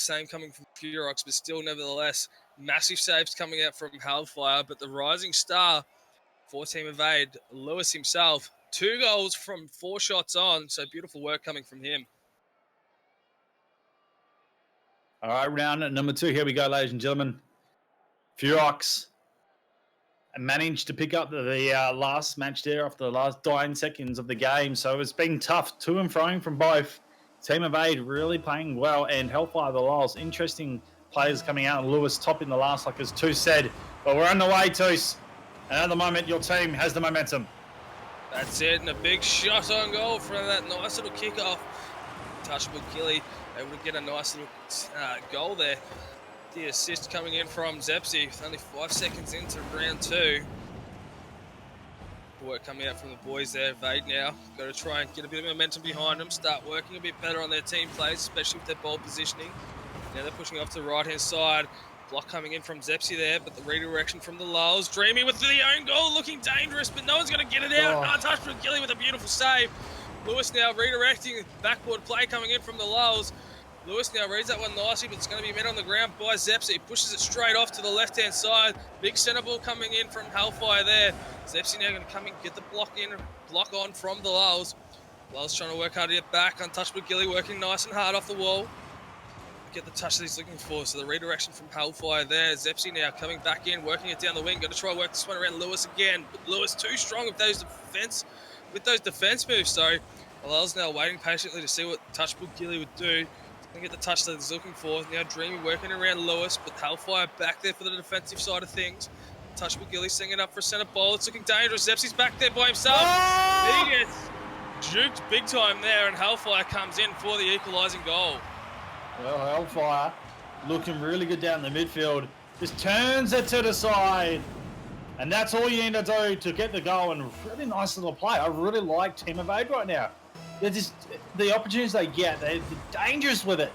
same coming from Furox, but still, nevertheless, massive saves coming out from Hellfire. But the rising star for Team Evade, Lewis himself, 2 goals from 4 shots on. So beautiful work coming from him. All right, round number 2. Here we go, ladies and gentlemen. Furox managed to pick up the last match there after the last dying seconds of the game. So it's been tough to and fro from both. Team Evade really playing well, and Hellfire the Lyles. Interesting players coming out. Lewis top in the last, like as Toos said. But we're on the way, Toos. And at the moment, your team has the momentum. That's it, and a big shot on goal from that nice little kickoff. Touchable Gilly able to get a nice little goal there. The assist coming in from Zepsi with only 5 seconds into round 2. Work coming out from the boys there. Vade now got to try and get a bit of momentum behind them, start working a bit better on their team plays, especially with their ball positioning. Now they're pushing off to the right-hand side. Block coming in from Zepsi there, but the redirection from the Lyles. Dreamy with the own goal, looking dangerous, but no one's going to get it out. Untouched from Gilly with a beautiful save. Lewis now redirecting, backboard play coming in from the Lyles. Lewis now reads that one nicely, but it's going to be met on the ground by Zepsi. He pushes it straight off to the left-hand side. Big centre ball coming in from Hellfire there. Zepsi now going to come in, get the block on from the Lyles. Lyles trying to work hard to get back. Untouchable Gilly working nice and hard off the wall. Get the touch that he's looking for. So the redirection from Hellfire there. Zepsi now coming back in, working it down the wing. Going to try to work this one around Lewis again. But Lewis too strong with those defense moves. So Lyles now waiting patiently to see what touchable Gilly would do. And get the touch that he's looking for. Now Dreamy working around Lewis, but Hellfire back there for the defensive side of things. Touchable Gilly singing it up for a centre ball. It's looking dangerous. Zepsi's back there by himself. Oh! He gets juked big time there, and Hellfire comes in for the equalising goal. Well, Hellfire looking really good down the midfield. Just turns it to the side. And that's all you need to do to get the goal. And really nice little play. I really like Team Evade right now. They're just, the opportunities they get, they're dangerous with it.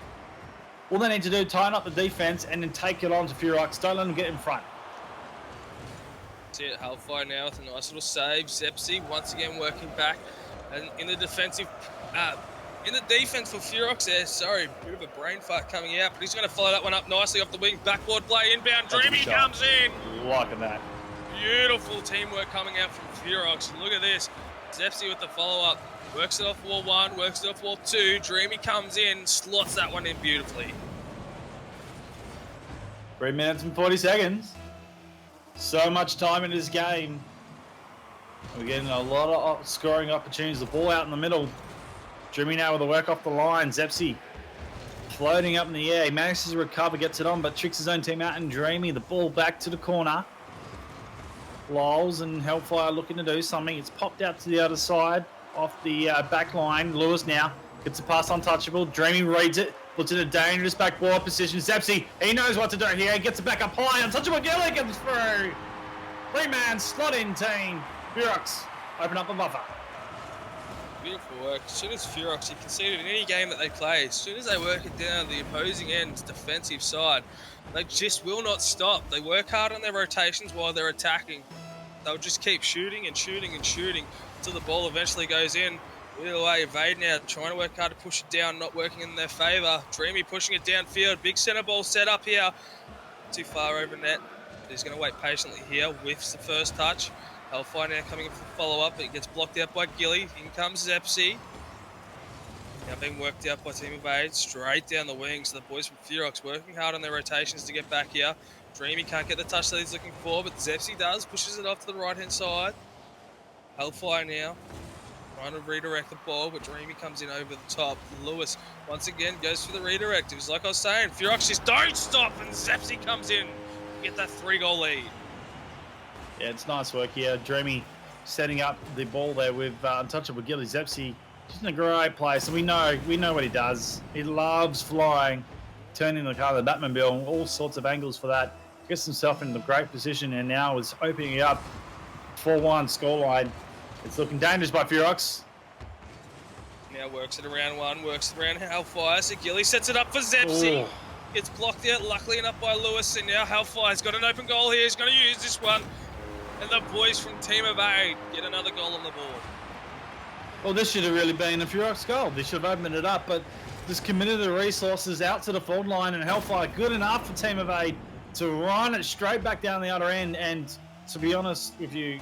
All they need to do is tighten up the defense and then take it on to Furox. Don't let them get in front. That's it. Hellfire now with a nice little save. Zepsi once again working back. And in the defensive... in the defense for Furox there, sorry, bit of a brain fart coming out, but he's going to follow that one up nicely off the wing. Backboard play, inbound, Dreamy comes in. Liking that. Beautiful teamwork coming out from Furox. Look at this. Zepsi with the follow-up. Works it off wall 1, works it off wall 2. Dreamy comes in, slots that one in beautifully. 3 minutes and 40 seconds. So much time in this game. We're getting a lot of scoring opportunities. The ball out in the middle. Dreamy now with the work off the line. Zepsi floating up in the air. He manages to recover, gets it on, but tricks his own team out. And Dreamy, the ball back to the corner. Lyles and Hellfire looking to do something. It's popped out to the other side off the back line. Lewis now gets a pass untouchable. Dreamy reads it. Puts it in a dangerous backboard position. Zepsi, he knows what to do here. Gets it back up high. Untouchable Gilly comes through. 3-man slot in team. Furox open up the buffer. Beautiful work. As soon as Furox, you can see it in any game that they play, as soon as they work it down the opposing end's defensive side, they just will not stop. They work hard on their rotations while they're attacking. They'll just keep shooting and shooting and shooting until the ball eventually goes in. Either way, Evade now trying to work hard to push it down, not working in their favour. Dreamy pushing it downfield. Big centre ball set up here. Too far over net. He's going to wait patiently here. Whiffs the first touch. Hellfire now coming in for the follow-up. It gets blocked out by Gilly. In comes Zepsi. Now being worked out by Team Evade. Straight down the wing. So the boys from Furox working hard on their rotations to get back here. Dreamy can't get the touch that he's looking for, but Zepsi does. Pushes it off to the right-hand side. Hellfire now trying to redirect the ball, but Dreamy comes in over the top. Lewis once again goes for the redirect. It was like I was saying, Furox just don't stop, and Zepsi comes in to get that 3-goal lead. Yeah, it's nice work here. Dreamy setting up the ball there with untouchable Gilly. Zepsi just in a great place, and we know what he does. He loves flying, turning the car, the Batmobile, all sorts of angles for that. Gets himself in a great position, and now is opening it up. 4-1 scoreline. It's looking dangerous by Furox. Now works it around 1, works it around Hellfire. So Gilly sets it up for Zepsi. Ooh. Gets blocked out, luckily enough by Lewis, and now Hellfire's got an open goal here. He's going to use this one. And the boys from Team Evade get another goal on the board. Well, this should have really been a Furox goal. They should have opened it up, but just committed the resources out to the forward line, and Hellfire good enough for Team Evade to run it straight back down the other end. And to be honest with you,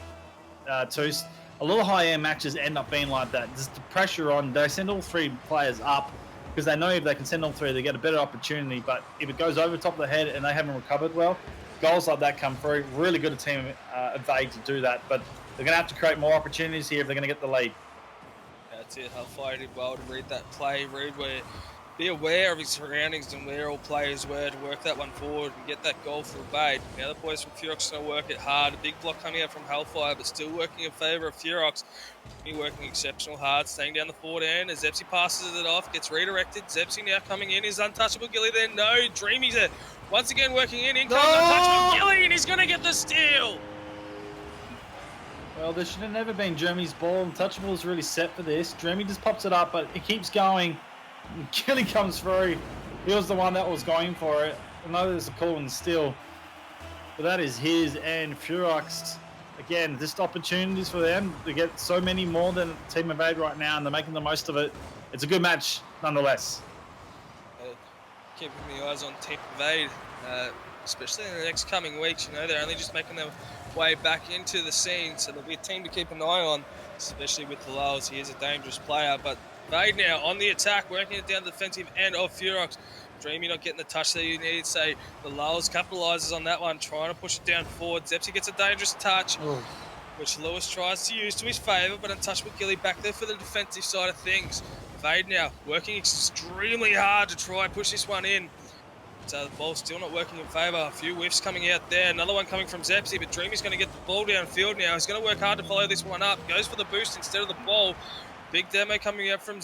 Toos, a lot of high-air matches end up being like that. Just the pressure on, they send all three players up because they know if they can send all three, they get a better opportunity. But if it goes over the top of the head and they haven't recovered well, goals like that come through. Really good a Team Evade to do that. But they're going to have to create more opportunities here if they're going to get the lead. That's it. Hellfire did well to read that play. Be aware of his surroundings and where all players were to work that one forward and get that goal for Evade. Now the boys from Furox are going to work it hard. A big block coming out from Hellfire, but still working in favour of Furox. Working exceptional hard, staying down the forward end as Zepsi passes it off, gets redirected. Zepsi now coming in, is untouchable Gilly there. No, Dreamy's there. Once again working in comes untouchable Gilly, and he's going to get the steal. Well, there should have never been Jeremy's ball. Untouchable is really set for this. Jeremy just pops it up, but it keeps going. Gilly comes through. He was the one that was going for it. I know there's a call and steal, but that is his. And Furox, again, just opportunities for them to get so many more than Team Evade right now, and they're making the most of it. It's a good match, nonetheless. Keeping the eyes on Team Evade, especially in the next coming weeks. You know, they're only just making their way back into the scene, so there'll be a team to keep an eye on, especially with the Lowes. He is a dangerous player, but Evade now on the attack, working it down the defensive end of Furox. Dreamy not getting the touch that you need. Say the Lowes capitalises on that one, trying to push it down forward. Zepsi gets a dangerous touch, which Lewis tries to use to his favour, but untouchable Gilly back there for the defensive side of things. Evade now working extremely hard to try and push this one in. So the ball's still not working in favour. A few whiffs coming out there. Another one coming from Zepsi, but Dreamy's going to get the ball downfield now. He's going to work hard to follow this one up. Goes for the boost instead of the ball. Big demo coming out from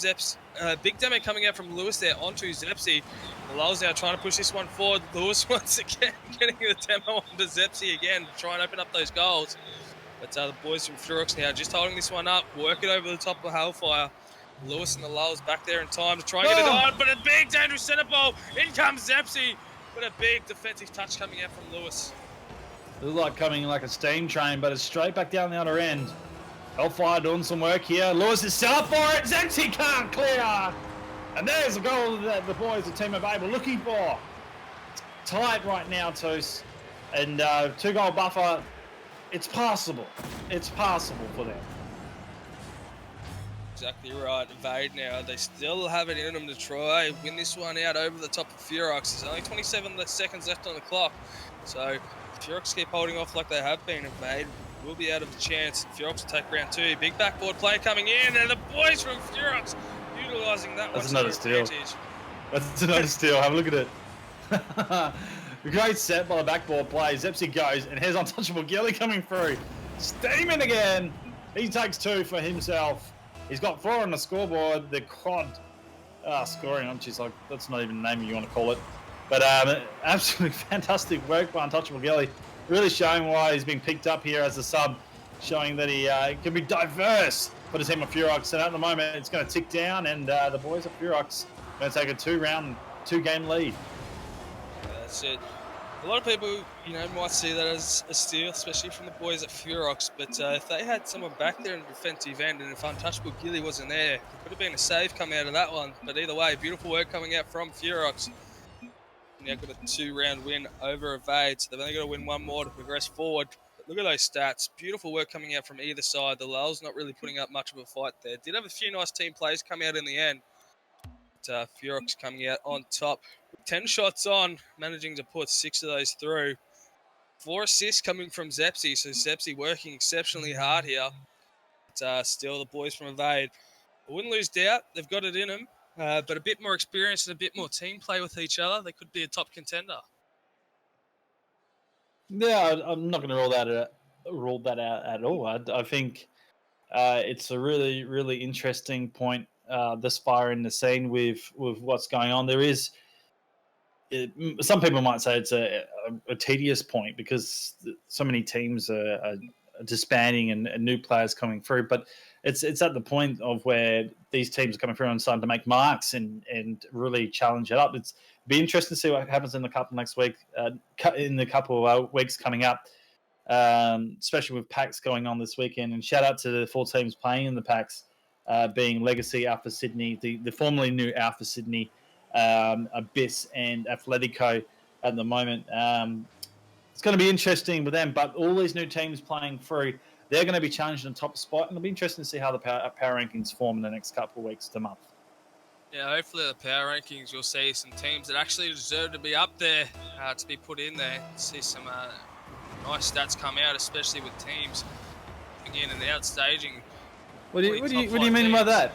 Lewis there onto Zepsi. The Lowes now trying to push this one forward. Lewis once again getting the demo onto Zepsi again to try and open up those goals. But the boys from Furox now just holding this one up, work it over the top of Hellfire. Lewis and the Lowes back there in time to try and get it on, but a big dangerous centre ball. In comes Zepsi, but a big defensive touch coming out from Lewis. It looks like coming like a steam train, but it's straight back down the other end. Hellfire doing some work here. Lewis is set up for it. Zepsi can't clear. And there's a goal that the boys of Team Evade were looking for. It's tight right now, Toos. And 2-goal buffer. It's possible. It's possible for them. Exactly right. Evade now. They still have it in them to try win this one out over the top of Furox. There's only 27 seconds left on the clock. So if Furox keep holding off like they have been, Evade will be out of the chance. Furox will take round 2. Big backboard play coming in, and the boys from Furox utilising that one. That's another steal. That's another steal. Have a look at it. Great set by the backboard play. Zepsi goes, and here's untouchable Gilly coming through. Steaming again. He takes 2 for himself. He's got 4 on the scoreboard. The quad scoring. I'm just like, that's not even the name you want to call it. But absolutely fantastic work by untouchable Gilly. Really showing why he's being picked up here as a sub, showing that he can be diverse for the team of Furox. And at the moment, it's going to tick down, and the boys of Furox are going to take a 2-game lead. That's it. A lot of people, might see that as a steal, especially from the boys at Furox. But if they had someone back there in the defensive end, and if untouchable Gilly wasn't there, it could have been a save coming out of that one. But either way, beautiful work coming out from Furox. Now got a 2-round win over Evade, so they've only got to win one more to progress forward. But look at those stats. Beautiful work coming out from either side. The Lowes not really putting up much of a fight there. Did have a few nice team plays come out in the end. But Furox coming out on top. 10 shots on, managing to put 6 of those through. 4 assists coming from Zepsi, so Zepsi working exceptionally hard here. But still, the boys from Evade, I wouldn't lose doubt. They've got it in them. But a bit more experience and a bit more team play with each other, they could be a top contender. Yeah, I'm not going to rule that out at all. I think it's a really, really interesting point this far in the scene with what's going on. There is, some people might say it's a tedious point because so many teams are disbanding and new players coming through, but it's at the point of where these teams are coming through and starting to make marks and really challenge it up. It's be interesting to see what happens in the couple next week, in the couple of weeks coming up, especially with PAX going on this weekend. And shout out to the 4 teams playing in the PAX. being Legacy, Alpha Sydney, the formerly new Alpha Sydney, Abyss, and Atletico at the moment. It's going to be interesting with them, but all these new teams playing through, they're going to be challenged in the top spot, and it'll be interesting to see how the power rankings form in the next couple of weeks to month. Yeah, hopefully the power rankings, you'll see some teams that actually deserve to be up there, to be put in there. See some nice stats come out, especially with teams again and outstaging. What do you mean by that?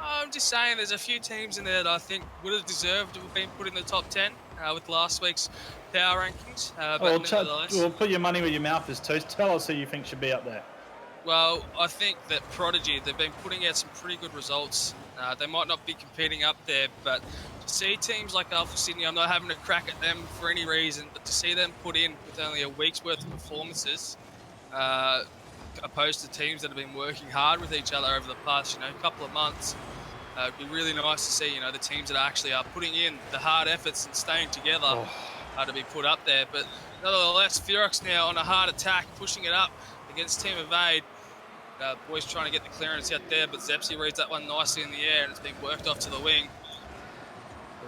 I'm just saying there's a few teams in there that I think would have deserved to have been put in the top 10 with last week's power rankings. Well, put your money where your mouth is, Toast. Tell us who you think should be up there. Well, I think that Prodigy, they've been putting out some pretty good results. They might not be competing up there, but to see teams like Alpha Sydney, I'm not having a crack at them for any reason, but to see them put in with only a week's worth of performances, opposed to teams that have been working hard with each other over the past, couple of months, it'd be really nice to see, the teams that actually are putting in the hard efforts and staying together to be put up there. But nevertheless, Ferox now on a hard attack, pushing it up against Team Evade. Boys trying to get the clearance out there, but Zepsi reads that one nicely in the air, and it's been worked off to the wing.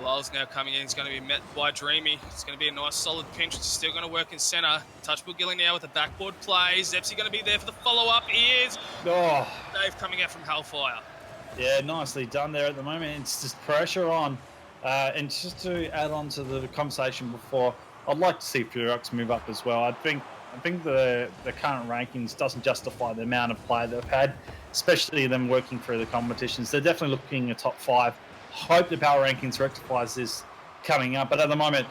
Lul's now coming in. He's going to be met by Dreamy. It's going to be a nice solid pinch. It's still going to work in centre. Touchable Gilly now with a backboard play. Zepsi going to be there for the follow-up. He is. Dave coming out from Hellfire. Yeah, nicely done there at the moment. It's just pressure on. And just to add on to the conversation before, I'd like to see Ferox move up as well. I think the current rankings doesn't justify the amount of play they've had, especially them working through the competitions. They're definitely looking at top 5. Hope the power rankings rectifies this coming up, but at the moment,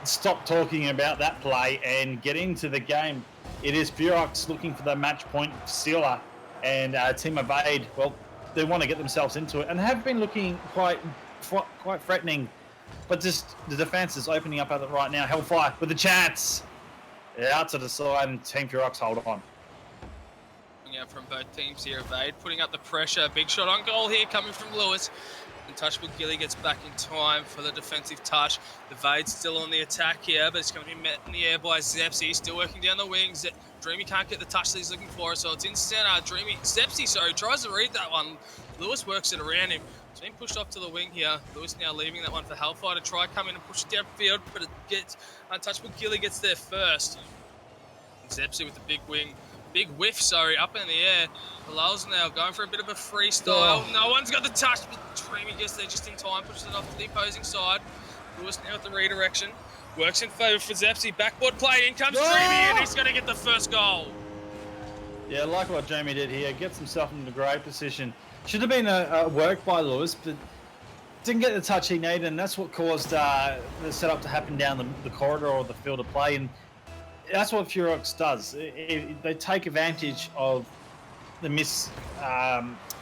stop talking about that play and get into the game. It is Ferox looking for the match point sealer, and Team Evade, well, they want to get themselves into it and have been looking quite threatening, but just the defense is opening up at it right now. Hellfire with a chance. Out to the side, and Team Ferox hold on. Out from both teams here, Evade putting up the pressure. Big shot on goal here coming from Lewis. Untouchable Gilly gets back in time for the defensive touch. Evade's still on the attack here, but it's going to be met in the air by Zepsi. Still working down the wings. Dreamy can't get the touch that he's looking for, so it's in centre. Zepsi tries to read that one. Lewis works it around him. It's been pushed off to the wing here. Lewis now leaving that one for Hellfire to try come in and push it downfield, but it gets Untouchable Gilly gets there first. Zepsi with the big whiff, up in the air. Lul's now going for a bit of a freestyle. No one's got the touch, but Dreamy gets there just in time, pushes it off to the opposing side. Lewis now with the redirection. Works in favour for Zepsi. Backboard play, in comes Dreamy, and he's going to get the first goal. Yeah, like what Jamie did here. Gets himself into a great position. Should have been a work by Lewis, but didn't get the touch he needed, and that's what caused the setup to happen down the corridor or the field of play. And that's what Ferox does. They take advantage of the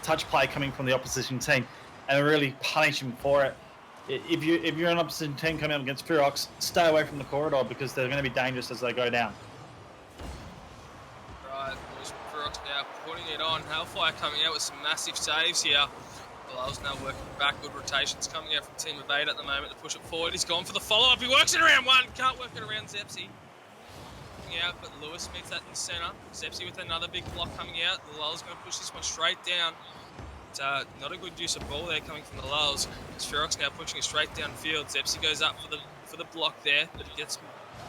touch play coming from the opposition team and really punish him for it. If you're an opposition team coming up against Ferox, stay away from the corridor because they're going to be dangerous as they go down. Right, Ferox now putting it on. Hellfire coming out with some massive saves here. Lul's now working back. Good rotations coming out from Team Evade at the moment to push it forward. He's gone for the follow-up. He works it around one. Can't work it around Zepsi. Out, but Lewis meets that in centre. Zepsi with another big block coming out. The Lul's going to push this one straight down. It's not a good use of ball there coming from the Lul's. Ferox now pushing it straight downfield. Zepsi goes up for the block there, but it gets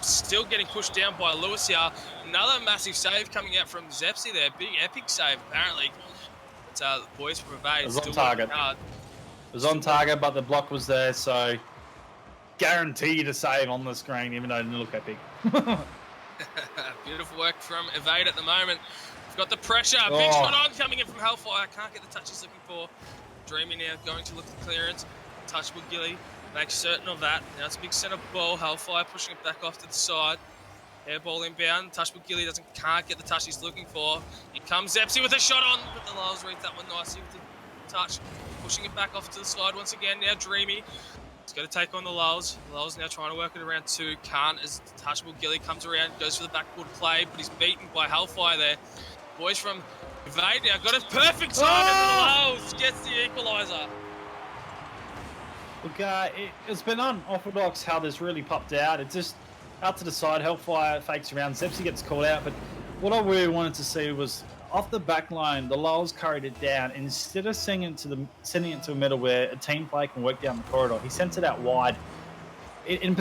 still getting pushed down by Lewis here. Another massive save coming out from Zepsi there. Big epic save apparently. But the boys from Evade still working hard. It was on target, but the block was there, so guaranteed a save on the screen, even though it didn't look epic. Beautiful work from Evade at the moment. We've got the pressure. Big shot on coming in from Hellfire. Can't get the touch he's looking for. Dreamy now going to look at the clearance. Touchable Gilly makes certain of that. Now it's a big centre ball. Hellfire pushing it back off to the side. Air ball inbound. Touchable Gilly can't get the touch he's looking for. Here comes Zepsi with a shot on, but the Lul's reads that one nicely with the touch. Pushing it back off to the side once again. Now Dreamy. He's got to take on the Lul's. Lul's now trying to work it around 2. Can't as Touchable Gilly comes around, goes for the backboard play, but he's beaten by Hellfire there. Boys from Evade now got a perfect time and the Lul's gets the equaliser. Look, it's been unorthodox how this really popped out. It's just out to the side. Hellfire fakes around. Zepsi gets called out, but what I really wanted to see was off the back line, the Lowell's carried it down. Instead of sending it to the middle where a team player can work down the corridor, he sent it out wide. In